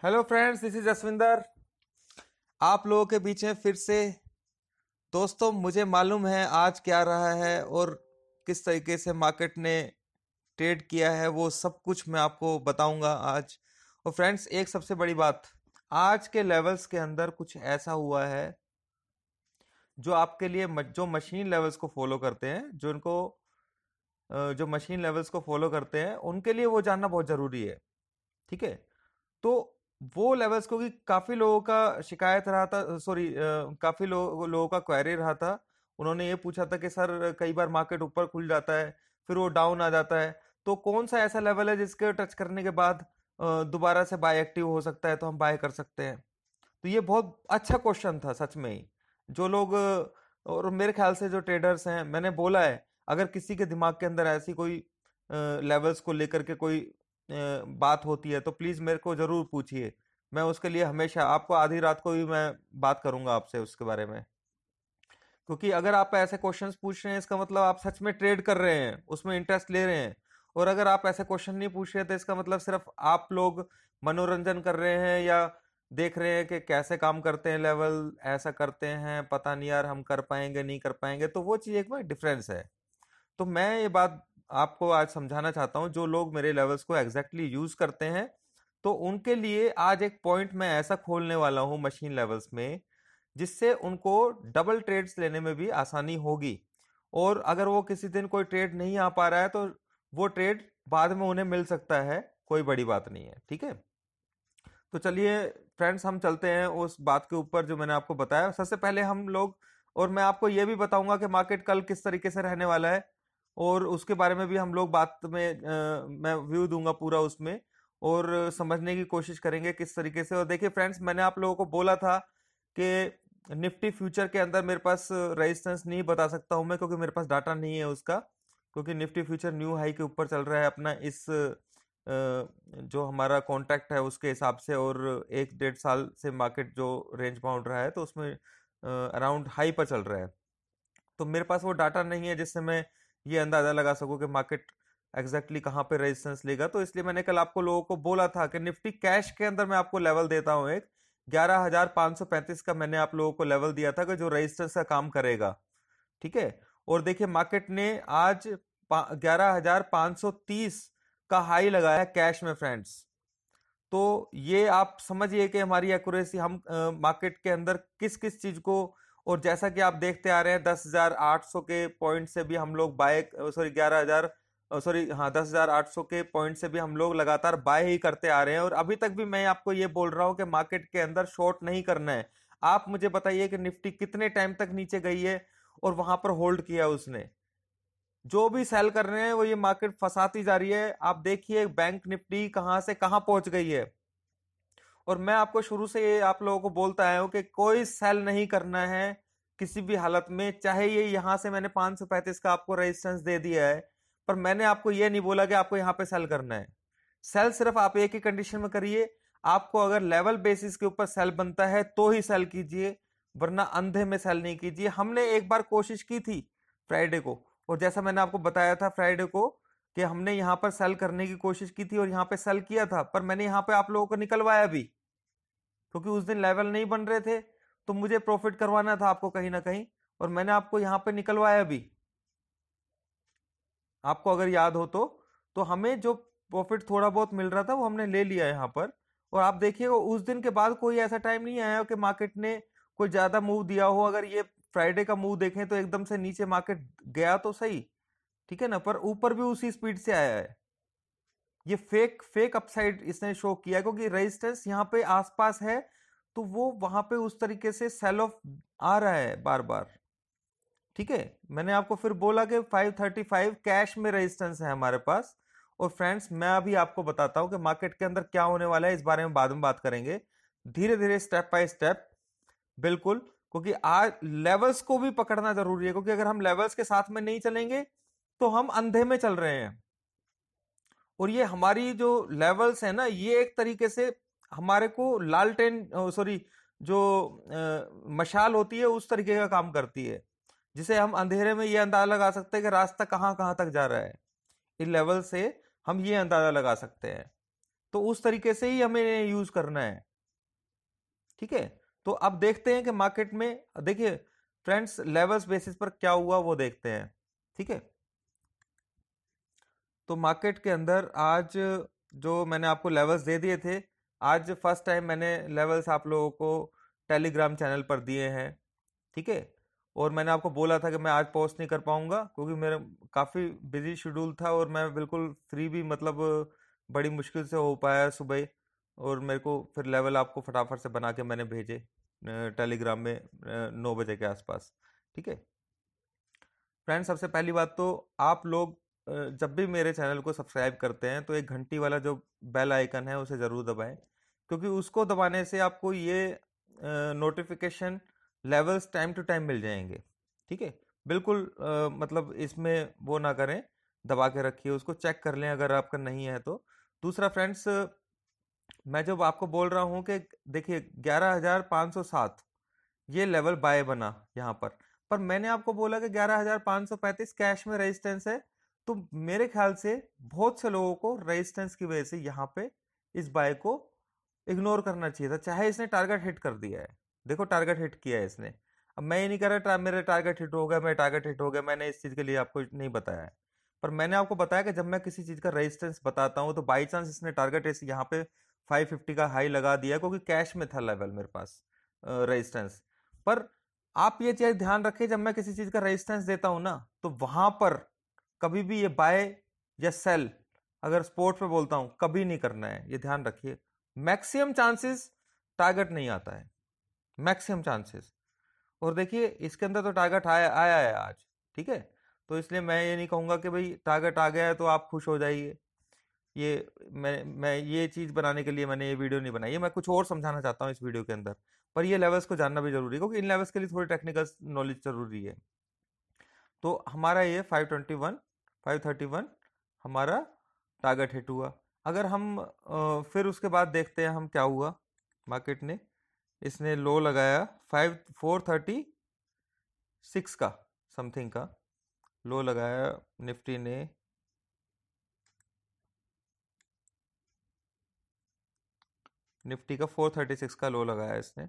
Hello friends, this is Jaswinder. आप लोगों के बीच में फिर से। दोस्तों, मुझे मालूम है आज क्या रहा है और किस तरीके से मार्केट ने ट्रेड किया है, वो सब कुछ मैं आपको बताऊंगा आज। और फ्रेंड्स, एक सबसे बड़ी बात, आज के लेवल्स के अंदर कुछ ऐसा हुआ है जो आपके लिए जो मशीन लेवल्स को फॉलो करते हैं, जो मशीन लेवल्स को फॉलो करते हैं उनके लिए वो जानना बहुत जरूरी है। ठीक है। तो वो लेवल्स, क्योंकि काफी लोगों का शिकायत रहा था, सॉरी, काफी लोगों का क्वेरी रहा था। उन्होंने ये पूछा था कि सर, कई बार मार्केट ऊपर खुल जाता है, फिर वो डाउन आ जाता है, तो कौन सा ऐसा लेवल है जिसके टच करने के बाद दोबारा से बाय एक्टिव हो सकता है, तो हम बाय कर सकते हैं। तो ये बहुत अच्छा क्वेश्चन था सच में ही। जो लोग और मेरे ख्याल से जो ट्रेडर्स हैं, मैंने बोला है, अगर किसी के दिमाग के अंदर ऐसी कोई लेवल्स को लेकर के कोई बात होती है तो प्लीज मेरे को जरूर पूछिए। मैं उसके लिए हमेशा आपको आधी रात को भी मैं बात करूंगा आपसे उसके बारे में। क्योंकि अगर आप ऐसे क्वेश्चंस पूछ रहे हैं, इसका मतलब आप सच में ट्रेड कर रहे हैं, उसमें इंटरेस्ट ले रहे हैं। और अगर आप ऐसे क्वेश्चन नहीं पूछ रहे तो इसका मतलब सिर्फ आप लोग मनोरंजन कर रहे हैं, या देख रहे हैं कि कैसे काम करते हैं लेवल, ऐसा करते हैं, पता नहीं यार हम कर पाएंगे नहीं कर पाएंगे, तो वो चीज एक में डिफरेंस है। तो मैं ये बात आपको आज समझाना चाहता हूं, जो लोग मेरे लेवल्स को एग्जैक्टली यूज करते हैं, तो उनके लिए आज एक पॉइंट मैं ऐसा खोलने वाला हूं मशीन लेवल्स में, जिससे उनको डबल ट्रेड्स लेने में भी आसानी होगी। और अगर वो किसी दिन कोई ट्रेड नहीं आ पा रहा है तो वो ट्रेड बाद में उन्हें मिल सकता है, कोई बड़ी बात नहीं है। ठीक है। तो चलिए फ्रेंड्स, हम चलते हैं उस बात के ऊपर जो मैंने आपको बताया। सबसे पहले हम लोग, और मैं आपको यह भी बताऊंगा कि मार्केट कल किस तरीके से रहने वाला है, और उसके बारे में भी हम लोग बात में मैं व्यू दूंगा पूरा उसमें, और समझने की कोशिश करेंगे किस तरीके से। और देखिए फ्रेंड्स, मैंने आप लोगों को बोला था कि निफ्टी फ्यूचर के अंदर मेरे पास रेजिस्टेंस नहीं बता सकता हूं मैं, क्योंकि मेरे पास डाटा नहीं है उसका। क्योंकि निफ्टी फ्यूचर न्यू हाई के ऊपर चल रहा है अपना, इस जो हमारा कॉन्ट्रैक्ट है उसके हिसाब से, और 1 डेढ़ साल से मार्केट जो रेंज बाउंड रहा है तो उसमें अराउंड हाई पर चल रहा है। तो मेरे पास वो डाटा नहीं है जिससे मैं ये अंदाजा लगा सकूं कि मार्केट एग्जैक्टली कहाँ पे रेजिस्टेंस लेगा। तो इसलिए मैंने कल आपको लोगों को बोला था कि निफ्टी कैश के अंदर मैं आपको लेवल देता हूं एक 11,535 का, मैंने आप लोगों को लेवल दिया था कि जो रेजिस्टेंस का काम करेगा। ठीक है। और देखिए मार्केट ने आज 11,530 का हाई लगाया कैश में फ्रेंड्स। तो ये आप समझिए कि हमारी एक्यूरेसी, हम मार्केट के अंदर किस किस चीज को, और जैसा कि आप देखते आ रहे हैं 10,800 के पॉइंट से भी हम लोग बाय, सॉरी 11,000, सॉरी हाँ 10,800 के पॉइंट से भी हम लोग लगातार बाय ही करते आ रहे हैं। और अभी तक भी मैं आपको ये बोल रहा हूं कि मार्केट के अंदर शॉर्ट नहीं करना है। आप मुझे बताइए कि निफ्टी कितने टाइम तक नीचे गई है और वहां पर होल्ड किया उसने। जो भी सेल कर रहे हैं वो ये मार्केट फंसाती जा रही है। आप देखिए बैंक निफ्टी कहां से कहां पहुंच गई है। और मैं आपको शुरू से ये आप लोगों को बोलता आया हूं कि कोई सेल नहीं करना है किसी भी हालत में, चाहे ये यहां से मैंने 535 का आपको रेजिस्टेंस दे दिया है, पर मैंने आपको ये नहीं बोला कि आपको यहां पे सेल करना है। सेल सिर्फ आप एक ही कंडीशन में करिए, आपको अगर लेवल बेसिस के ऊपर सेल बनता है तो ही सेल कीजिए, वरना अंधे में सेल नहीं कीजिए। हमने एक बार कोशिश की थी फ्राइडे को, और जैसा मैंने आपको बताया था फ्राइडे को कि हमने यहां पर सेल करने की कोशिश की थी और यहां पे सेल किया था, पर मैंने यहां पे आप लोगों को निकलवाया भी, क्योंकि उस दिन लेवल नहीं बन रहे थे, तो मुझे प्रॉफिट करवाना था आपको कहीं ना कहीं, और मैंने आपको यहां पे निकलवाया भी। आपको अगर याद हो तो हमें जो प्रॉफिट थोड़ा बहुत मिल रहा था वो हमने ले लिया यहाँ पर। और आप देखिएगा उस दिन के बाद कोई ऐसा टाइम नहीं आया हो कि मार्केट ने कोई ज्यादा मूव दिया हो। अगर ये फ्राइडे का मूव देखें तो एकदम से नीचे मार्केट गया तो सही, ठीक है ना, पर ऊपर भी उसी स्पीड से आया है। ये फेक फेक अपसाइड इसने शो किया, क्योंकि रेजिस्टेंस यहाँ पे आसपास है, तो वो वहां पे उस तरीके से सेल ऑफ आ रहा है बार बार। ठीक है। मैंने आपको फिर बोला कि 535 कैश में रेजिस्टेंस है हमारे पास। और फ्रेंड्स, मैं अभी आपको बताता हूं कि मार्केट के अंदर क्या होने वाला है, इस बारे में बाद में बात करेंगे, धीरे धीरे स्टेप बाय स्टेप। बिल्कुल, क्योंकि आज लेवल्स को भी पकड़ना जरूरी है, क्योंकि अगर हम लेवल्स के साथ में नहीं चलेंगे तो हम अंधे में चल रहे हैं। और ये हमारी जो लेवल्स है ना, ये एक तरीके से हमारे को लालटेन, सॉरी, जो मशाल होती है उस तरीके का काम करती है, जिसे हम अंधेरे में ये अंदाजा लगा सकते हैं कि रास्ता कहाँ कहाँ तक जा रहा है। इन लेवल से हम ये अंदाजा लगा सकते हैं। तो उस तरीके से ही हमें यूज करना है। ठीक है, तो अब देखते हैं कि मार्केट में, देखिए फ्रेंड्स, लेवल्स बेसिस पर क्या हुआ वो देखते हैं। ठीक है, तो मार्केट के अंदर आज जो मैंने आपको लेवल्स दे दिए थे, आज फर्स्ट टाइम मैंने लेवल्स आप लोगों को टेलीग्राम चैनल पर दिए हैं। ठीक है, और मैंने आपको बोला था कि मैं आज पोस्ट नहीं कर पाऊंगा क्योंकि मेरा काफ़ी बिजी शेड्यूल था और मैं बिल्कुल फ्री भी, मतलब बड़ी मुश्किल से हो पाया सुबह। और मेरे को फिर लेवल आपको फटाफट से बना के मैंने भेजे टेलीग्राम में 9 बजे के आसपास। ठीक है फ्रेंड्स, सबसे पहली बात तो आप लोग जब भी मेरे चैनल को सब्सक्राइब करते हैं तो एक घंटी वाला जो बेल आइकन है उसे ज़रूर दबाएं, क्योंकि उसको दबाने से आपको ये notification levels time to time मिल जाएंगे। ठीक है, बिल्कुल मतलब इसमें वो ना करें, दबा के रखिए उसको, चेक कर लें अगर आपका नहीं है तो। दूसरा फ्रेंड्स, मैं जब आपको बोल रहा हूँ कि देखिए 11,507 ये लेवल बाय बना यहाँ पर मैंने आपको बोला कि 11,535 कैश में रेजिस्टेंस है। तो मेरे ख्याल से बहुत से लोगों को रेजिस्टेंस की वजह से यहाँ पे इस बाय को इग्नोर करना चाहिए था, चाहे इसने टारगेट हिट कर दिया है। देखो टारगेट हिट किया है इसने। अब मैं ये नहीं कर रहा मेरे टारगेट हिट हो गया, मैं टारगेट हिट हो गया, मैंने इस चीज़ के लिए आपको नहीं बताया है। पर मैंने आपको बताया कि जब मैं किसी चीज़ का रेजिस्टेंस बताता हूँ तो बाई चांस इसने टारगेट इस यहाँ पे 550 का हाई लगा दिया क्योंकि कैश में था लेवल मेरे पास रेजिस्टेंस। पर आप ये चीज ध्यान रखें, जब मैं किसी चीज का रेजिस्टेंस देता हूं ना तो वहां पर कभी भी ये बाय या सेल, अगर स्पोर्ट पे बोलता हूं, कभी नहीं करना है, ये ध्यान रखिए। मैक्सिमम चांसेस टारगेट नहीं आता है, मैक्सिमम चांसेस। और देखिए इसके अंदर तो टारगेट आया आया है आज। ठीक है, तो इसलिए मैं ये नहीं कहूंगा कि भाई टारगेट आ गया है तो आप खुश हो जाइए। ये मैं ये चीज़ बनाने के लिए मैंने ये वीडियो नहीं बनाई है, मैं कुछ और समझाना चाहता हूँ इस वीडियो के अंदर। पर ये लेवल्स को जानना भी जरूरी है क्योंकि इन लेवल्स के लिए थोड़ी टेक्निकल नॉलेज जरूरी है। तो हमारा ये 521 531 हमारा टारगेट हिट हुआ। अगर हम फिर उसके बाद देखते हैं हम क्या हुआ मार्केट ने। इसने लो लगाया 436 का समथिंग का लो लगाया निफ्टी ने। निफ्टी का 436 का लो लगाया इसने।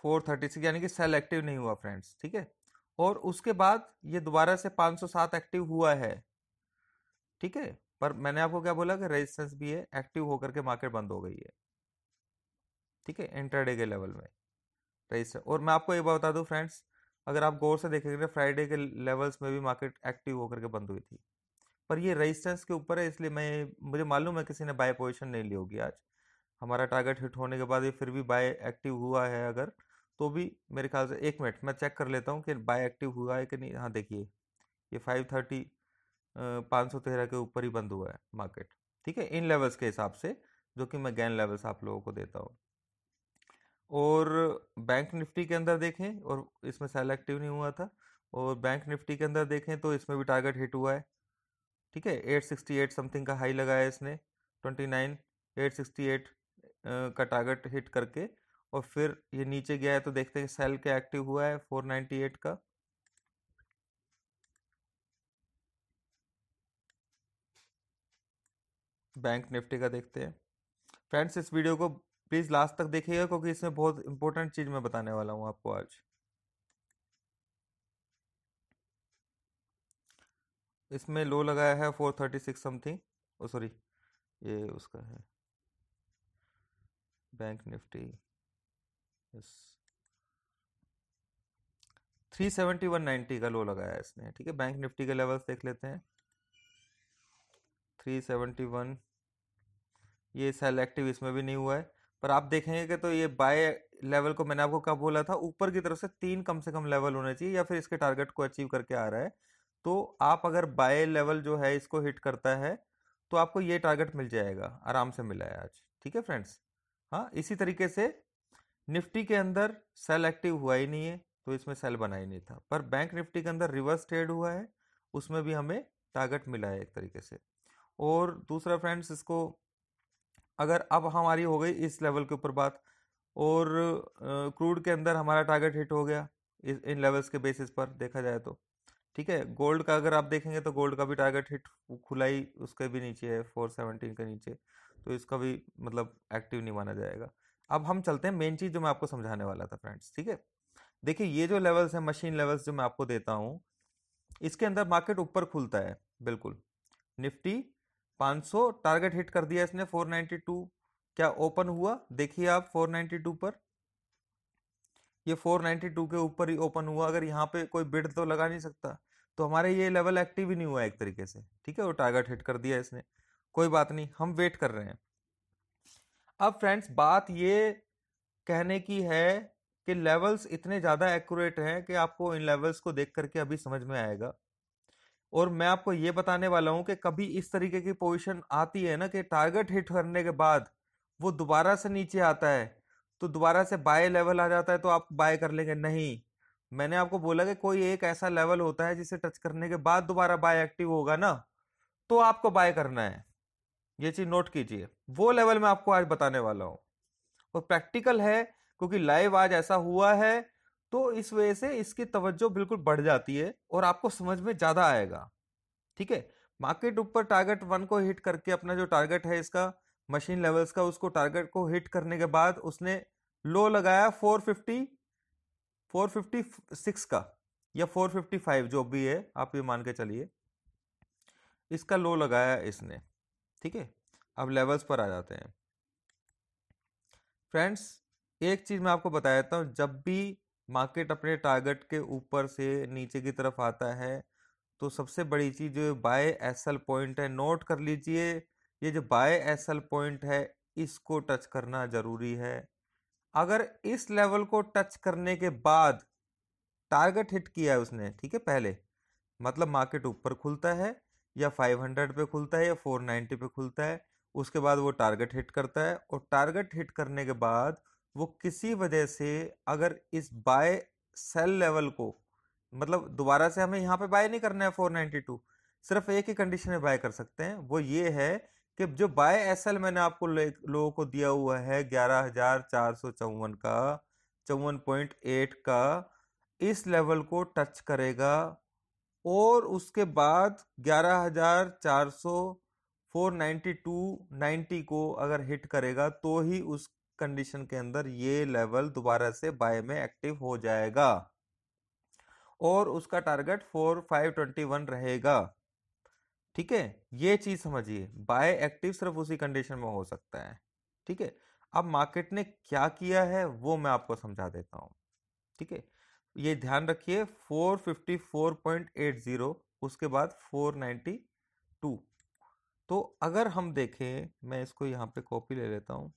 436 यानी कि सेल एक्टिव नहीं हुआ फ्रेंड्स। ठीक है, और उसके बाद ये दोबारा से 507 एक्टिव हुआ है। ठीक है, पर मैंने आपको क्या बोला कि रेजिस्टेंस भी है, एक्टिव होकर के मार्केट बंद हो गई है। ठीक है, इंट्राडे के लेवल में रेजिस्टेंस। और मैं आपको एक बात बता दूं फ्रेंड्स, अगर आप गौर से देखेंगे फ्राइडे के लेवल्स में भी मार्केट एक्टिव होकर के बंद हुई थी। पर ये रेजिस्टेंस के ऊपर है, इसलिए मैं, मुझे मालूम है किसी ने बाय पोजीशन नहीं ली होगी आज। हमारा टारगेट हिट होने के बाद ये फिर भी बाय एक्टिव हुआ है अगर, तो भी मेरे ख्याल से, 1 मिनट मैं चेक कर लेता हूँ कि बाय एक्टिव हुआ है कि नहीं। हाँ देखिए, ये 530 513 के ऊपर ही बंद हुआ है मार्केट। ठीक है, इन लेवल्स के हिसाब से जो कि मैं गैन लेवल्स आप लोगों को देता हूँ। और बैंक निफ्टी के अंदर देखें, और इसमें सेल एक्टिव नहीं हुआ था, और बैंक निफ्टी के अंदर देखें तो इसमें भी टारगेट हिट हुआ है। ठीक है, 868 समथिंग का हाई लगाया इसने, 29 868 का टारगेट हिट करके, और फिर ये नीचे गया है तो देखते हैं सेल के एक्टिव हुआ है 498 का। बैंक निफ्टी का देखते हैं फ्रेंड्स। इस वीडियो को प्लीज़ लास्ट तक देखिएगा क्योंकि इसमें बहुत इंपॉर्टेंट चीज़ मैं बताने वाला हूँ आपको आज। इसमें लो लगाया है 436 समथिंग, ओ सॉरी, ये उसका है बैंक निफ्टी, यस, 371.90 का लो लगाया है इसने। ठीक है, बैंक निफ्टी के लेवल्स देख लेते हैं। 371, ये सेल एक्टिव इसमें भी नहीं हुआ है। पर आप देखेंगे कि तो ये बाय लेवल को मैंने आपको कब बोला था, ऊपर की तरफ से 3 कम से कम लेवल होने चाहिए या फिर इसके टारगेट को अचीव करके आ रहा है। तो आप अगर बाय लेवल जो है इसको हिट करता है तो आपको ये टारगेट मिल जाएगा, आराम से मिला है आज। ठीक है फ्रेंड्स, हाँ इसी तरीके से निफ्टी के अंदर सेल एक्टिव हुआ ही नहीं है तो इसमें सेल बना ही नहीं था। पर बैंक निफ्टी के अंदर रिवर्स ट्रेड हुआ है, उसमें भी हमें टारगेट मिला है एक तरीके से। और दूसरा फ्रेंड्स, इसको अगर अब हमारी हो गई इस लेवल के ऊपर बात, और क्रूड के अंदर हमारा टारगेट हिट हो गया इन लेवल्स के बेसिस पर देखा जाए तो। ठीक है, गोल्ड का अगर आप देखेंगे तो गोल्ड का भी टारगेट हिट खुला ही उसके भी नीचे है, 417 के नीचे, तो इसका भी मतलब एक्टिव नहीं माना जाएगा। अब हम चलते हैं मेन चीज जो मैं आपको समझाने वाला था फ्रेंड्स। ठीक है, देखिए ये जो लेवल्स है, मशीन लेवल्स जो मैं आपको देता हूँ, इसके अंदर मार्केट ऊपर खुलता है बिल्कुल। निफ्टी 500 टारगेट हिट कर दिया इसने 492। क्या ओपन हुआ? देखिए आप 492 पर, ये 492 के ऊपर ही ओपन हुआ। अगर यहाँ पे कोई बिड तो लगा नहीं सकता, तो हमारे ये लेवल एक्टिव ही नहीं हुआ एक तरीके से। ठीक है, वो टारगेट हिट कर दिया इसने, कोई बात नहीं, हम वेट कर रहे हैं। अब फ्रेंड्स बात ये कहने की है कि लेवल्स इतने ज्यादा एक्यूरेट हैं कि आपको इन लेवल्स को देख करके अभी समझ में आएगा। और मैं आपको ये बताने वाला हूं कि कभी इस तरीके की पोजीशन आती है ना कि टारगेट हिट करने के बाद वो दोबारा से नीचे आता है, तो दोबारा से बाय लेवल आ जाता है, तो आप बाय कर लेंगे? नहीं, मैंने आपको बोला कि कोई एक ऐसा लेवल होता है जिसे टच करने के बाद दोबारा बाय एक्टिव होगा ना, तो आपको बाय करना है। ये चीज नोट कीजिए, वो लेवल मैं आपको आज बताने वाला हूं। और प्रैक्टिकल है, क्योंकि लाइव आज ऐसा हुआ है, तो इस वजह से इसकी तवज्जो बिल्कुल बढ़ जाती है और आपको समझ में ज्यादा आएगा। ठीक है, मार्केट ऊपर टारगेट वन को हिट करके, अपना जो टारगेट है इसका मशीन लेवल्स का, उसको टारगेट को हिट करने के बाद उसने लो लगाया 450, 456 का, या 455 जो भी है आप ये मान के चलिए, इसका लो लगाया इसने। ठीक है, अब लेवल्स पर आ जाते हैं फ्रेंड्स। एक चीज मैं आपको बता देता हूं, जब भी मार्केट अपने टारगेट के ऊपर से नीचे की तरफ आता है, तो सबसे बड़ी चीज जो बाय एसएल पॉइंट है, नोट कर लीजिए, ये जो बाय एसएल पॉइंट है इसको टच करना जरूरी है। अगर इस लेवल को टच करने के बाद टारगेट हिट किया है उसने, ठीक है, पहले मतलब मार्केट ऊपर खुलता है या 500 पे खुलता है या 490 पे खुलता है, उसके बाद वो टारगेट हिट करता है, और टारगेट हिट करने के बाद वो किसी वजह से अगर इस बाय सेल लेवल को, मतलब दोबारा से हमें यहाँ पे बाय नहीं करना है 492, सिर्फ एक ही कंडीशन में बाय कर सकते हैं, वो ये है कि जो बाय एसएल मैंने आपको लोगों को दिया हुआ है 11,454 का, 54.8 का, इस लेवल को टच करेगा, और उसके बाद 11,400, 492.90 को अगर हिट करेगा, तो ही उस कंडीशन के अंदर ये लेवल दोबारा से बाय में एक्टिव हो जाएगा, और उसका टारगेट 4521 रहेगा। ठीक है, ये चीज समझिए, बाय एक्टिव सिर्फ उसी कंडीशन में हो सकता है। ठीक है, अब मार्केट ने क्या किया है वो मैं आपको समझा देता हूं। ठीक है, ये ध्यान रखिए, 454.80, उसके बाद 492। तो अगर हम देखें, मैं इसको यहां पे कॉपी ले लेता हूं,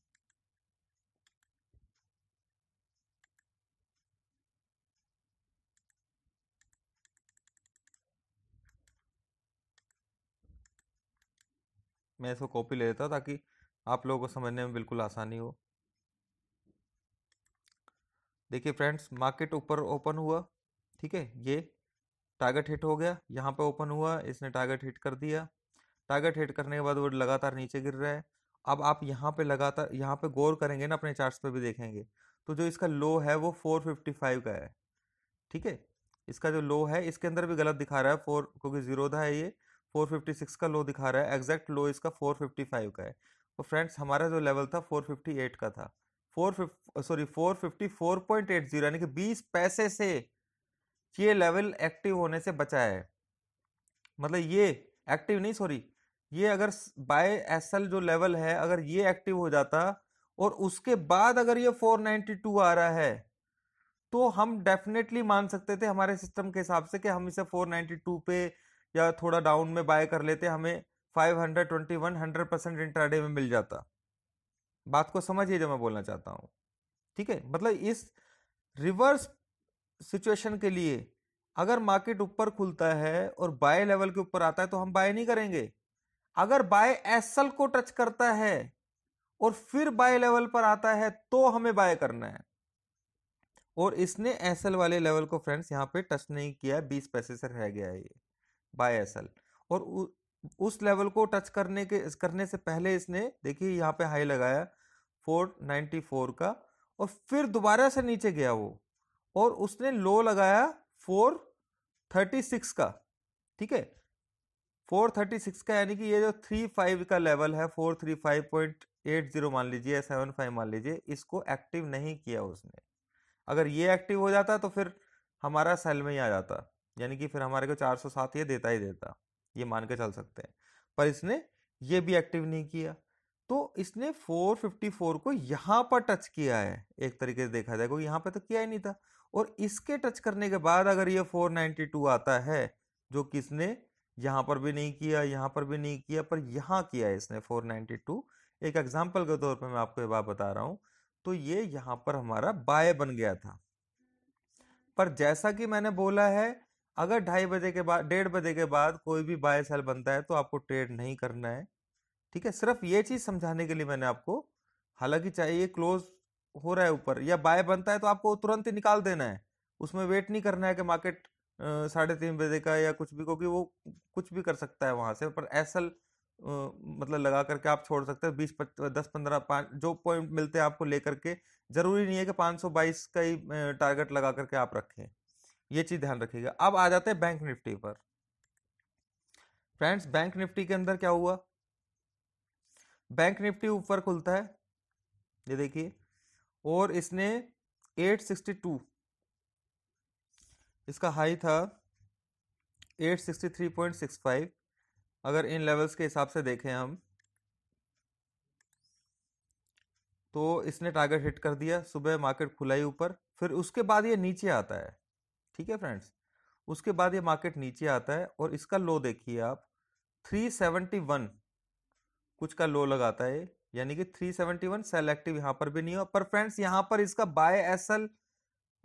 मैं इसको कॉपी ले लेता हूं ताकि आप लोगों को समझने में बिल्कुल आसानी हो। देखिए फ्रेंड्स, मार्केट ऊपर ओपन हुआ, ठीक है, ये टारगेट हिट हो गया, यहाँ पे ओपन हुआ, इसने टारगेट हिट कर दिया, टारगेट हिट करने के बाद वो लगातार नीचे गिर रहा है। अब आप यहाँ पे लगातार, यहाँ पे गौर करेंगे ना, अपने चार्ट्स पे भी देखेंगे, तो जो इसका लो है वो 455 का है। ठीक है, इसका जो लो है इसके अंदर भी गलत दिखा रहा है, फोर, क्योंकि जीरोधा है ये, 456 का लो दिखा रहा है, एग्जैक्ट लो इसका 455 का है। तो फ्रेंड्स हमारा जो लेवल था 458 का था, 454.80, यानी कि 20 पैसे से ये लेवल एक्टिव होने से बचा है। मतलब ये एक्टिव नहीं, सॉरी, ये अगर बाय एसएल जो लेवल है अगर ये एक्टिव हो जाता, और उसके बाद अगर ये 492 आ रहा है, तो हम डेफिनेटली मान सकते थे हमारे सिस्टम के हिसाब से कि हम इसे 492 पे या थोड़ा डाउन में बाय कर लेते, हमें 521 100% इंट्राडे में मिल जाता। बात को समझिए जो मैं बोलना चाहता हूं। ठीक है, मतलब इस रिवर्स सिचुएशन के लिए अगर मार्केट ऊपर खुलता है और बाय लेवल के ऊपर आता है तो हम बाय नहीं करेंगे। अगर बाय एसएल को टच करता है और फिर बाय लेवल पर आता है तो हमें बाय करना है, और इसने एसएल वाले लेवल को फ्रेंड्स यहाँ पे टच नहीं किया, 20 पैसे से रह गया है ये बाय एसएल। और उस लेवल को टच करने से पहले इसने देखिए यहाँ पे हाई लगाया 494 का, और फिर दोबारा से नीचे गया वो, और उसने लो लगाया 436 का, ठीक है, 436 का, यानी कि ये जो 35 का लेवल है, 435.80 मान लीजिए, 75 मान लीजिए, इसको एक्टिव नहीं किया उसने। अगर ये एक्टिव हो जाता तो फिर हमारा सेल में ही आ जाता, यानी कि फिर हमारे को 407 ये देता ही देता, ये मान के चल सकते हैं। पर इसने ये भी एक्टिव नहीं किया, तो इसने 454 को यहां पर टच किया है, एक तरीके से देखा जाए, क्योंकि यहां पे तो किया ही नहीं था। और इसके टच करने के बाद अगर ये 492 आता है, जो किसने यहां पर भी नहीं किया, यहां पर भी नहीं किया, पर यहां किया है इसने 492, एक एग्जाम्पल के तौर पर मैं आपको ये बात बता रहा हूं, तो ये यहां पर हमारा बाय बन गया था। पर जैसा कि मैंने बोला है, अगर 2:30 बजे के बाद, 1:30 बजे के बाद कोई भी बाय सेल बनता है तो आपको ट्रेड नहीं करना है, ठीक है। सिर्फ ये चीज समझाने के लिए मैंने आपको, हालांकि चाहे ये क्लोज हो रहा है ऊपर या बाय बनता है तो आपको तुरंत ही निकाल देना है, उसमें वेट नहीं करना है कि मार्केट 3:30 बजे का या कुछ भी, क्योंकि वो कुछ भी कर सकता है वहां से। पर एसएल मतलब लगा करके आप छोड़ सकते हैं, 10 15 5 जो पॉइंट मिलते हैं आपको लेकर के, जरूरी नहीं है कि 522 का ही टारगेट लगा करके आप रखें, ये चीज ध्यान रखिएगा। अब आ जाते हैं बैंक निफ्टी पर। फ्रेंड्स, बैंक निफ्टी के अंदर क्या हुआ, बैंक निफ्टी ऊपर खुलता है, ये देखिए, और इसने 862, इसका हाई था 863.65। अगर इन लेवल्स के हिसाब से देखें हम, तो इसने टारगेट हिट कर दिया, सुबह मार्केट खुला ही ऊपर, फिर उसके बाद ये नीचे आता है, ठीक है फ्रेंड्स, उसके बाद ये मार्केट नीचे आता है, और इसका लो देखिए आप, 371 कुछ का लो लगाता है, यानी कि 371 सेल एक्टिव यहां पर भी नहीं हुआ। पर फ्रेंड्स, यहां पर इसका बाय एसएल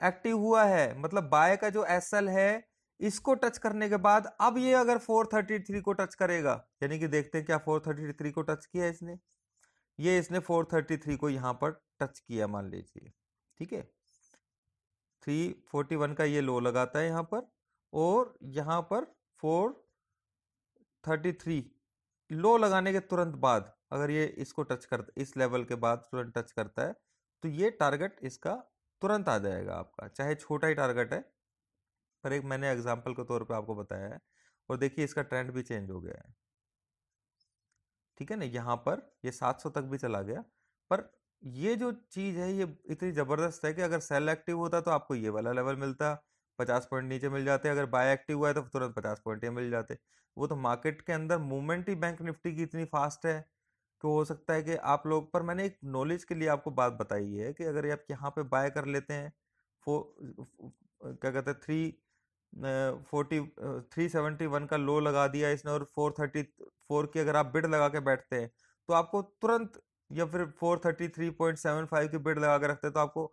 एक्टिव हुआ है, मतलब बाय का जो एसएल है, इसको टच करने के बाद अब ये अगर 433 को टच करेगा, यानी कि देखते हैं क्या 433 को टच किया इसने, ये इसने 433 को यहां पर टच किया मान लीजिए, ठीक है। 341 का ये लो लगाता है यहां पर, और यहां पर 433 लो लगाने के तुरंत बाद अगर ये इसको टच करता, इस लेवल के बाद तुरंत टच करता है, तो ये टारगेट इसका तुरंत आ जाएगा आपका, चाहे छोटा ही टारगेट है, पर एक मैंने एग्जांपल के तौर पे आपको बताया है। और देखिए इसका ट्रेंड भी चेंज हो गया है, ठीक है ना, यहाँ पर ये 700 तक भी चला गया। पर ये जो चीज है ये इतनी जबरदस्त है कि अगर सेल एक्टिव होता तो आपको ये वाला लेवल मिलता, 50 पॉइंट नीचे मिल जाते, अगर बाय एक्टिव हुआ है तो तुरंत 50 पॉइंट ये मिल जाते। वो तो मार्केट के अंदर मूवमेंट ही बैंक निफ्टी की इतनी फास्ट है कि हो सकता है कि आप लोग, पर मैंने एक नॉलेज के लिए आपको बात बताई है कि अगर आप यहाँ पे बाय कर लेते हैं, क्या कहते हैं, 371 का लो लगा दिया इसने, और 434 की अगर आप बिड लगा के बैठते हैं तो आपको तुरंत, या फिर 433.75 की बिड लगा के रखते हैं तो आपको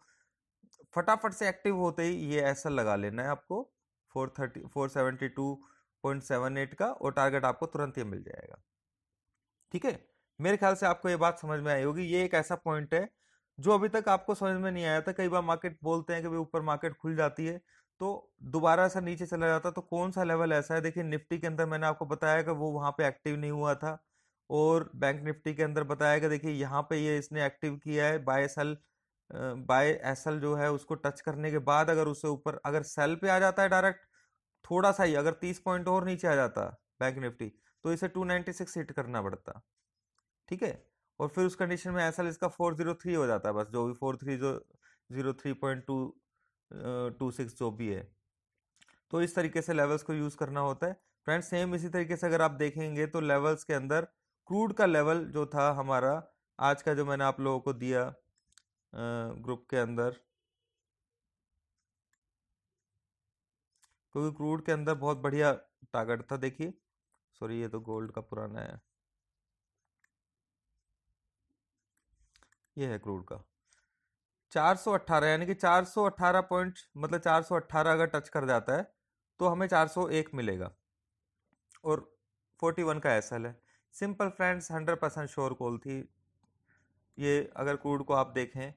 फटाफट से एक्टिव होते ही ये ऐसा लगा लेना है आपको, 472.78 का, और टारगेट आपको तुरंत ही मिल जाएगा, ठीक है। मेरे ख्याल से आपको ये बात समझ में आई होगी, ये एक ऐसा पॉइंट है जो अभी तक आपको समझ में नहीं आया था। कई बार मार्केट बोलते हैं कि भाई ऊपर मार्केट खुल जाती है तो दोबारा सा नीचे चला जाता, तो कौन सा लेवल ऐसा है। देखिए निफ्टी के अंदर मैंने आपको बताया कि वो वहां पे एक्टिव नहीं हुआ था, और बैंक निफ्टी के अंदर बताया कि देखिए यहाँ पे ये इसने एक्टिव किया है, बाय एसएल जो है उसको टच करने के बाद अगर उससे ऊपर, अगर सेल पे आ जाता है डायरेक्ट, थोड़ा सा ही, अगर 30 पॉइंट और नीचे आ जाता बैंक निफ्टी, तो इसे 296 हिट करना पड़ता, ठीक है। और फिर उस कंडीशन में एसएल इसका 403 हो जाता है, बस जो भी 43 जो 03.226 जो भी है। तो इस तरीके से लेवल्स को यूज करना होता है फ्रेंड्स। सेम इसी तरीके से अगर आप देखेंगे तो लेवल्स के अंदर क्रूड का लेवल जो था हमारा आज का, जो मैंने आप लोगों को दिया ग्रुप के अंदर, क्योंकि क्रूड के अंदर बहुत बढ़िया टारगेट था, देखिए, सॉरी ये तो गोल्ड का पुराना है, ये है क्रूड का 418, यानी कि 418 पॉइंट, मतलब 418 अगर टच कर जाता है तो हमें 401 मिलेगा, और 41 का एसएल है। सिंपल फ्रेंड्स, 100% श्योर कॉल थी ये। अगर क्रूड को आप देखें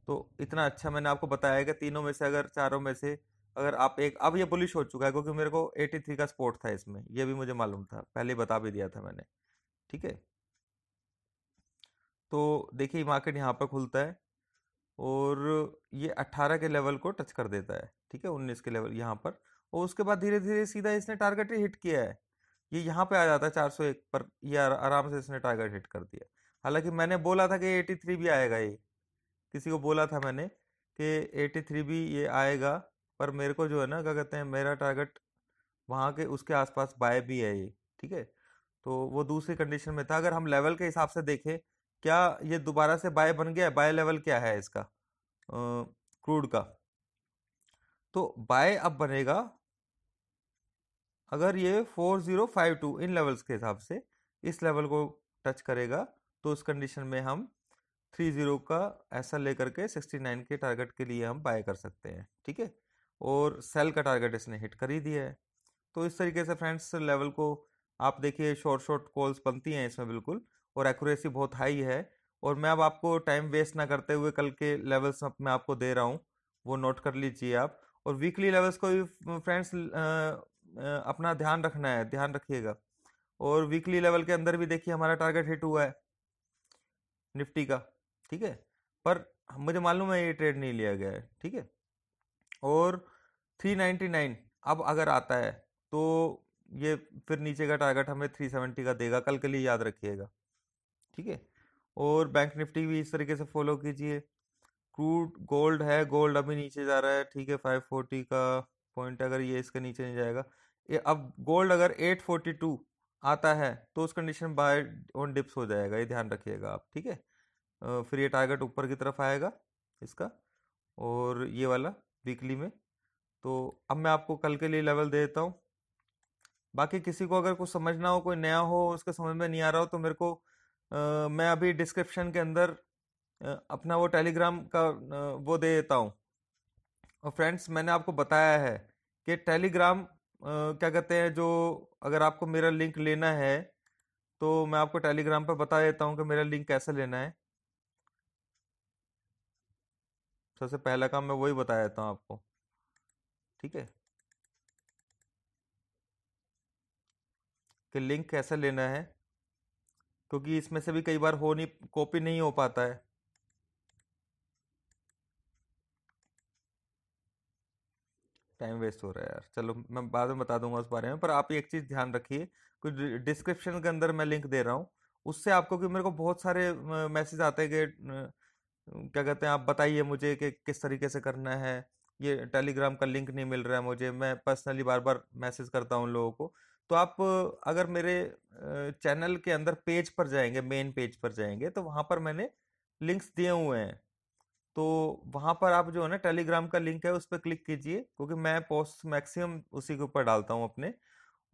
तो इतना अच्छा मैंने आपको बताया है कि तीनों में से, अगर चारों में से अगर आप एक, अब ये बुलिश हो चुका है क्योंकि मेरे को 83 का सपोर्ट था इसमें, ये भी मुझे मालूम था, पहले ही बता भी दिया था मैंने, ठीक है। तो देखिए मार्केट यहाँ पर खुलता है और ये 18 के लेवल को टच कर देता है, ठीक है, 19 के लेवल यहाँ पर, और उसके बाद धीरे धीरे सीधा इसने टारगेट ही हिट किया है। ये यहाँ पे आ जाता है 401 पर, ये आराम से इसने टारगेट हिट कर दिया। हालांकि मैंने बोला था कि 83 भी आएगा, ये किसी को बोला था मैंने कि 83 भी ये आएगा, पर मेरे को जो है ना क्या कहते हैं, मेरा टारगेट वहाँ के उसके आसपास बाय भी है ये। ठीक है, तो वो दूसरी कंडीशन में था। अगर हम लेवल के हिसाब से देखें, क्या ये दोबारा से बाय बन गया? बाय लेवल क्या है इसका, क्रूड का? तो बाय अब बनेगा अगर ये 4052 इन लेवल्स के हिसाब से इस लेवल को टच करेगा, तो उस कंडीशन में हम 30 का ऐसा लेकर के 69 के टारगेट के लिए हम बाय कर सकते हैं। ठीक है, और सेल का टारगेट इसने हिट कर ही दिया है। तो इस तरीके से फ्रेंड्स लेवल को आप देखिए, शॉर्ट शॉर्ट कॉल्स बनती हैं इसमें बिल्कुल, और एक्यूरेसी बहुत हाई है। और मैं अब आपको टाइम वेस्ट ना करते हुए कल के लेवल्स मैं आपको दे रहा हूँ, वो नोट कर लीजिए आप। और वीकली लेवल्स को भी फ्रेंड्स अपना ध्यान रखना है, ध्यान रखिएगा। और वीकली लेवल के अंदर भी देखिए हमारा टारगेट हिट हुआ है निफ्टी का। ठीक है, पर मुझे मालूम है ये ट्रेड नहीं लिया गया है। ठीक है, और 399 अब अगर आता है तो ये फिर नीचे का टारगेट हमें 370 का देगा, कल के लिए याद रखिएगा। ठीक है, और बैंक निफ्टी भी इस तरीके से फॉलो कीजिए। क्रूड गोल्ड है, गोल्ड अभी नीचे जा रहा है। ठीक है, 540 का पॉइंट, अगर ये इसके नीचे नहीं जाएगा, ये अब गोल्ड अगर 842 आता है तो उस कंडीशन बाय ऑन डिप्स हो जाएगा, ये ध्यान रखिएगा आप। ठीक है, फिर ये टारगेट ऊपर की तरफ आएगा इसका, और ये वाला वीकली में। तो अब मैं आपको कल के लिए लेवल दे देता हूँ। बाकी किसी को अगर कुछ समझना हो, कोई नया हो, उसके समझ में नहीं आ रहा हो, तो मेरे को मैं अभी डिस्क्रिप्शन के अंदर अपना वो टेलीग्राम का वो दे देता हूँ। और फ्रेंड्स मैंने आपको बताया है कि टेलीग्राम क्या कहते हैं, जो अगर आपको मेरा लिंक लेना है तो मैं आपको टेलीग्राम पे बता देता हूँ कि मेरा लिंक कैसे लेना है। सबसे पहला काम मैं वही बता देता हूँ आपको। ठीक है, कि लिंक कैसे लेना है, क्योंकि इसमें से भी कई बार हो नहीं, कॉपी नहीं हो पाता है। टाइम वेस्ट हो रहा है यार, चलो मैं बाद में बता दूंगा उस बारे में। पर आप एक चीज़ ध्यान रखिए, कुछ डिस्क्रिप्शन के अंदर मैं लिंक दे रहा हूँ, उससे आपको, कि मेरे को बहुत सारे मैसेज आते हैं कि क्या कहते हैं, आप बताइए मुझे कि किस तरीके से करना है, ये टेलीग्राम का लिंक नहीं मिल रहा है मुझे। मैं पर्सनली बार बार मैसेज करता हूँ लोगों को। तो आप अगर मेरे चैनल के अंदर पेज पर जाएंगे, मेन पेज पर जाएंगे, तो वहाँ पर मैंने लिंक्स दिए हुए हैं। तो वहां पर आप जो है ना, टेलीग्राम का लिंक है उस पर क्लिक कीजिए, क्योंकि मैं पोस्ट मैक्सिमम उसी के ऊपर डालता हूँ अपने।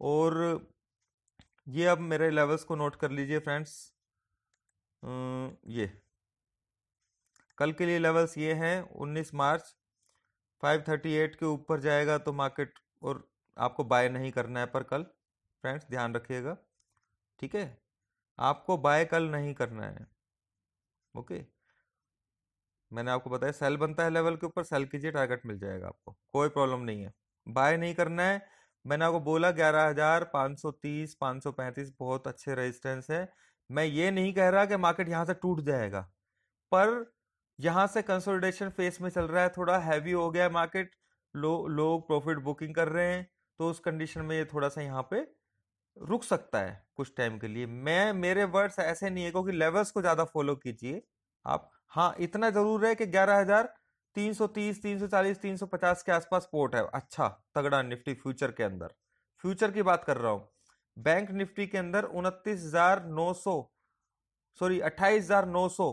और ये अब मेरे लेवल्स को नोट कर लीजिए फ्रेंड्स। ये कल के लिए लेवल्स ये हैं। 19 मार्च 538 के ऊपर जाएगा तो मार्केट, और आपको बाय नहीं करना है पर कल, फ्रेंड्स ध्यान रखिएगा। ठीक है, आपको बाय कल नहीं करना है। ओके, मैंने आपको बताया सेल बनता है लेवल के ऊपर, सेल कीजिए, टारगेट मिल जाएगा आपको, कोई प्रॉब्लम नहीं है। बाय नहीं करना है। मैंने आपको बोला 11,530 535 बहुत अच्छे रेजिस्टेंस है। मैं ये नहीं कह रहा कि मार्केट यहाँ से टूट जाएगा, पर यहाँ से कंसोलिडेशन फेस में चल रहा है, थोड़ा हैवी हो गया है मार्केट, लोग प्रॉफिट बुकिंग कर रहे हैं। तो उस कंडीशन में ये थोड़ा सा यहाँ पे रुक सकता है कुछ टाइम के लिए। मैं, मेरे वर्ड्स ऐसे नहीं है, क्योंकि लेवल्स को ज्यादा फॉलो कीजिए आप। हाँ, इतना जरूर है कि 11,330 340 350 के आसपास सपोर्ट है, अच्छा तगड़ा निफ्टी फ्यूचर के अंदर। फ्यूचर की बात कर रहा हूँ। बैंक निफ्टी के अंदर 29,900, सॉरी 28,900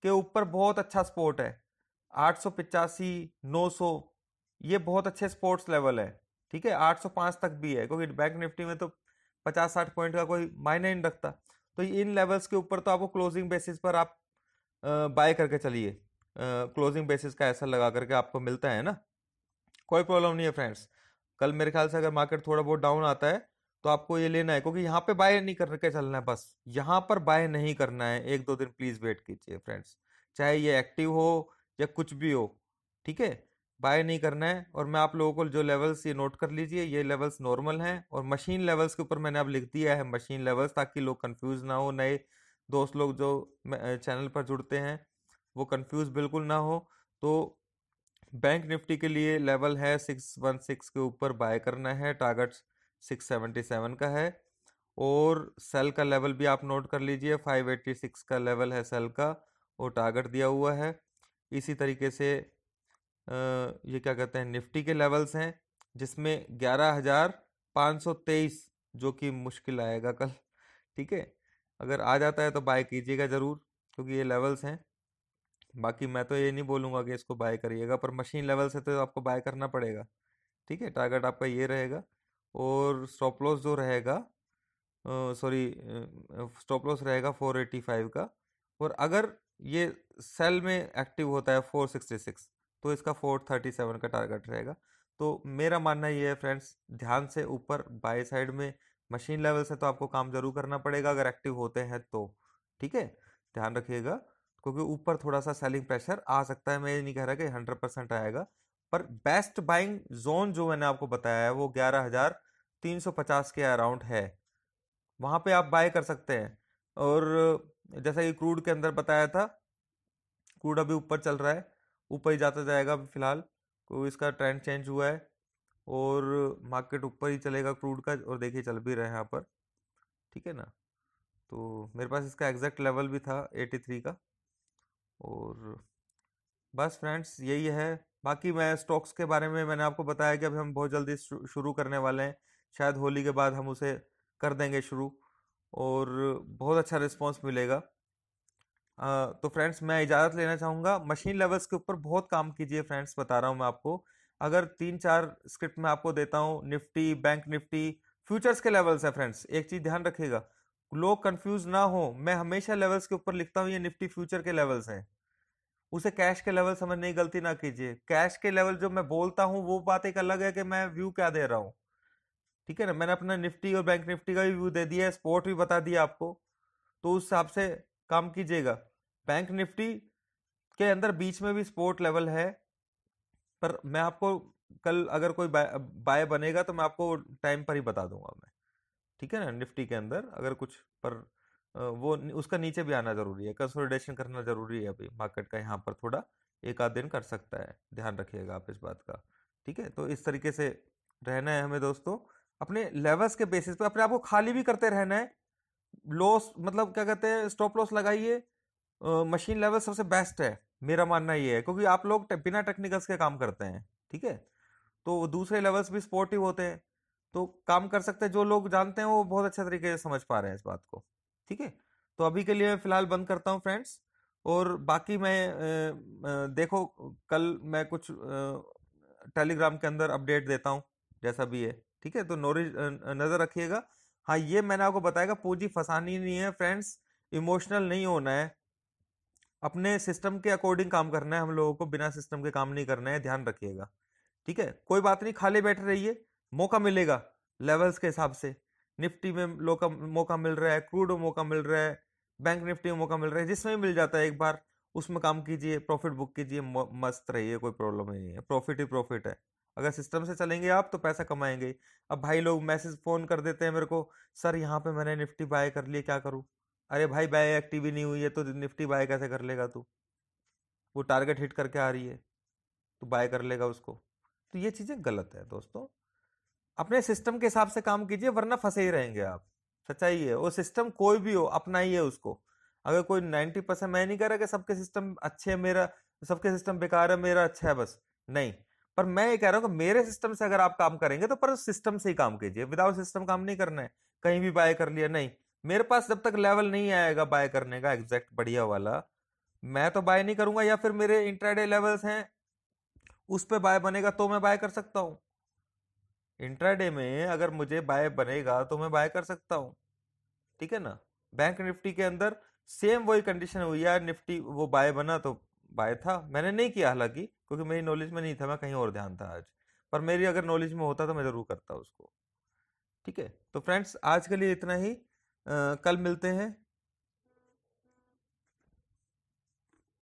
के ऊपर बहुत अच्छा सपोर्ट है। 885 900, ये बहुत अच्छे स्पोर्ट्स लेवल है। ठीक है, 805 तक भी है, क्योंकि बैंक निफ्टी में तो 50-60 पॉइंट का कोई मायने नहीं रखता। तो इन लेवल्स के ऊपर तो आपको क्लोजिंग बेसिस पर आप बाय करके चलिए। क्लोजिंग बेसिस का ऐसा लगा करके आपको मिलता है ना, कोई प्रॉब्लम नहीं है फ्रेंड्स। कल मेरे ख्याल से अगर मार्केट थोड़ा बहुत डाउन आता है तो आपको ये लेना है, क्योंकि यहाँ पे बाय नहीं करके चलना है, बस यहाँ पर बाय नहीं करना है। 1-2 दिन प्लीज वेट कीजिए फ्रेंड्स, चाहे ये एक्टिव हो या कुछ भी हो। ठीक है, बाय नहीं करना है। और मैं आप लोगों को जो लेवल्स, ये नोट कर लीजिए, ये लेवल्स नॉर्मल हैं। और मशीन लेवल्स के ऊपर मैंने अब लिख दिया है मशीन लेवल्स, ताकि लोग कंफ्यूज ना हो, नए दोस्त लोग जो चैनल पर जुड़ते हैं वो कंफ्यूज बिल्कुल ना हो। तो बैंक निफ्टी के लिए लेवल है 616 के ऊपर बाय करना है, टारगेट 677 का है। और सेल का लेवल भी आप नोट कर लीजिए, 586 का लेवल है सेल का, वो टारगेट दिया हुआ है। इसी तरीके से ये क्या कहते हैं, निफ्टी के लेवल्स हैं, जिसमें 11,523, जो कि मुश्किल आएगा कल। ठीक है, अगर आ जाता है तो बाय कीजिएगा ज़रूर, क्योंकि ये लेवल्स हैं। बाकी मैं तो ये नहीं बोलूँगा कि इसको बाय करिएगा, पर मशीन लेवल से तो आपको बाय करना पड़ेगा। ठीक है, टारगेट आपका ये रहेगा। और स्टॉप लॉस जो रहेगा, सॉरी, स्टॉप लॉस रहेगा 485 का। और अगर ये सेल में एक्टिव होता है 466, तो इसका 437 का टारगेट रहेगा। तो मेरा मानना ये है फ्रेंड्स, ध्यान से ऊपर बाय साइड में मशीन लेवल से तो आपको काम जरूर करना पड़ेगा अगर एक्टिव होते हैं तो। ठीक है, ध्यान रखिएगा, क्योंकि ऊपर थोड़ा सा सेलिंग प्रेशर आ सकता है। मैं ये नहीं कह रहा कि 100% आएगा, पर बेस्ट बाइंग जोन जो मैंने आपको बताया है वो 11,350 के अराउंड है, वहां पे आप बाय कर सकते हैं। और जैसा कि क्रूड के अंदर बताया था, क्रूड अभी ऊपर चल रहा है, ऊपर ही जाता जाएगा अभी फिलहाल, तो इसका ट्रेंड चेंज हुआ है और मार्केट ऊपर ही चलेगा क्रूड का, और देखिए चल भी रहे हैं यहाँ पर। ठीक है ना, तो मेरे पास इसका एग्जैक्ट लेवल भी था 83 का। और बस फ्रेंड्स यही है। बाकी मैं स्टॉक्स के बारे में मैंने आपको बताया कि अभी हम बहुत जल्दी शुरू करने वाले हैं, शायद होली के बाद हम उसे कर देंगे शुरू, और बहुत अच्छा रिस्पांस मिलेगा। तो फ्रेंड्स मैं इजाज़त लेना चाहूँगा, मशीन लेवल्स के ऊपर बहुत काम कीजिए फ्रेंड्स, बता रहा हूँ मैं आपको। अगर 3-4 स्क्रिप्ट में आपको देता हूँ, निफ्टी, बैंक निफ्टी, फ्यूचर्स के लेवल्स है फ्रेंड्स, एक चीज़ ध्यान रखिएगा, लोग कंफ्यूज ना हो, मैं हमेशा लेवल्स के ऊपर लिखता हूँ ये निफ्टी फ्यूचर के लेवल्स हैं, उसे कैश के लेवल समझने की गलती ना कीजिए। कैश के लेवल जो मैं बोलता हूँ वो बात एक अलग है कि मैं व्यू क्या दे रहा हूँ। ठीक है ना, मैंने अपना निफ्टी और बैंक निफ्टी का भी व्यू दे दिया है, स्पॉट भी बता दिया आपको, तो उस हिसाब से काम कीजिएगा। बैंक निफ्टी के अंदर बीच में भी स्पोर्ट लेवल है, पर मैं आपको कल अगर कोई बाय बनेगा तो मैं आपको टाइम पर ही बता दूंगा मैं। ठीक है ना, निफ्टी के अंदर अगर कुछ पर वो उसका नीचे भी आना जरूरी है, कंसोलिडेशन करना जरूरी है, अभी मार्केट का यहाँ पर थोड़ा एक आध दिन कर सकता है, ध्यान रखिएगा आप इस बात का। ठीक है, तो इस तरीके से रहना है हमें दोस्तों, अपने लेवल्स के बेसिस पे अपने आप को खाली भी करते रहना है। लॉस मतलब क्या कहते हैं, स्टॉप लॉस लगाइए, मशीन लेवल सबसे बेस्ट है, मेरा मानना ये है, क्योंकि आप लोग बिना टेक्निकल्स के काम करते हैं। ठीक है, तो दूसरे लेवल्स भी सपोर्टिव होते हैं, तो काम कर सकते हैं। जो लोग जानते हैं वो बहुत अच्छे तरीके से समझ पा रहे हैं इस बात को। ठीक है, तो अभी के लिए मैं फिलहाल बंद करता हूँ फ्रेंड्स, और बाकी मैं देखो कल मैं कुछ टेलीग्राम के अंदर अपडेट देता हूँ जैसा भी है। ठीक है, तो नॉलेज नज़र रखिएगा। हाँ, ये मैंने आपको बताया, पूंजी फंसानी नहीं है फ्रेंड्स, इमोशनल नहीं होना है, अपने सिस्टम के अकॉर्डिंग काम करना है हम लोगों को, बिना सिस्टम के काम नहीं करना है, ध्यान रखिएगा। ठीक है, कोई बात नहीं, खाली बैठे रहिए, मौका मिलेगा लेवल्स के हिसाब से। निफ्टी में लोग मौका मिल रहा है, क्रूड में मौका मिल रहा है, बैंक निफ्टी में मौका मिल रहा है, जिसमें भी मिल जाता है एक बार उसमें काम कीजिए, प्रॉफिट बुक कीजिए, मस्त रहिए, कोई प्रॉब्लम नहीं है, प्रॉफिट ही प्रॉफिट है। अगर सिस्टम से चलेंगे आप तो पैसा कमाएंगे ही। अब भाई लोग मैसेज फोन कर देते हैं मेरे को, सर यहाँ पे मैंने निफ्टी बाय कर लिया, क्या करूँ? अरे भाई, बाय एक्टिव ही नहीं हुई है तो निफ्टी बाय कैसे कर लेगा तू? वो टारगेट हिट करके आ रही है, तो बाय कर लेगा उसको? तो ये चीजें गलत है दोस्तों, अपने सिस्टम के हिसाब से काम कीजिए, वरना फंसे ही रहेंगे आप। सच्चाई है, वो सिस्टम कोई भी हो अपना ही है उसको। अगर कोई 90%, मैं नहीं कह रहा कि सबके सिस्टम अच्छे हैं, मेरा सबके सिस्टम बेकार है, मेरा अच्छा है, बस नहीं। पर मैं ये कह रहा हूँ कि मेरे सिस्टम से अगर आप काम करेंगे तो पर सिस्टम से ही काम कीजिए, विदाउट सिस्टम काम नहीं करना है। कहीं भी बाय कर लिया नहीं, मेरे पास जब तक लेवल नहीं आएगा बाय करने का एग्जैक्ट बढ़िया वाला, मैं तो बाय नहीं करूंगा। या फिर मेरे इंट्राडे लेवल्स हैं, उस पे बाय बनेगा तो मैं बाय कर सकता हूँ। इंट्राडे में अगर मुझे बाय बनेगा तो मैं बाय कर सकता हूँ। ठीक है ना, बैंक निफ्टी के अंदर सेम वही कंडीशन हुई यार, निफ्टी वो बाय बना तो बाय था, मैंने नहीं किया हालांकि, क्योंकि मेरी नॉलेज में नहीं था, मैं कहीं और ध्यान था आज। पर मेरी अगर नॉलेज में होता तो मैं जरूर करता उसको। ठीक है, तो फ्रेंड्स आज के लिए इतना ही, कल मिलते हैं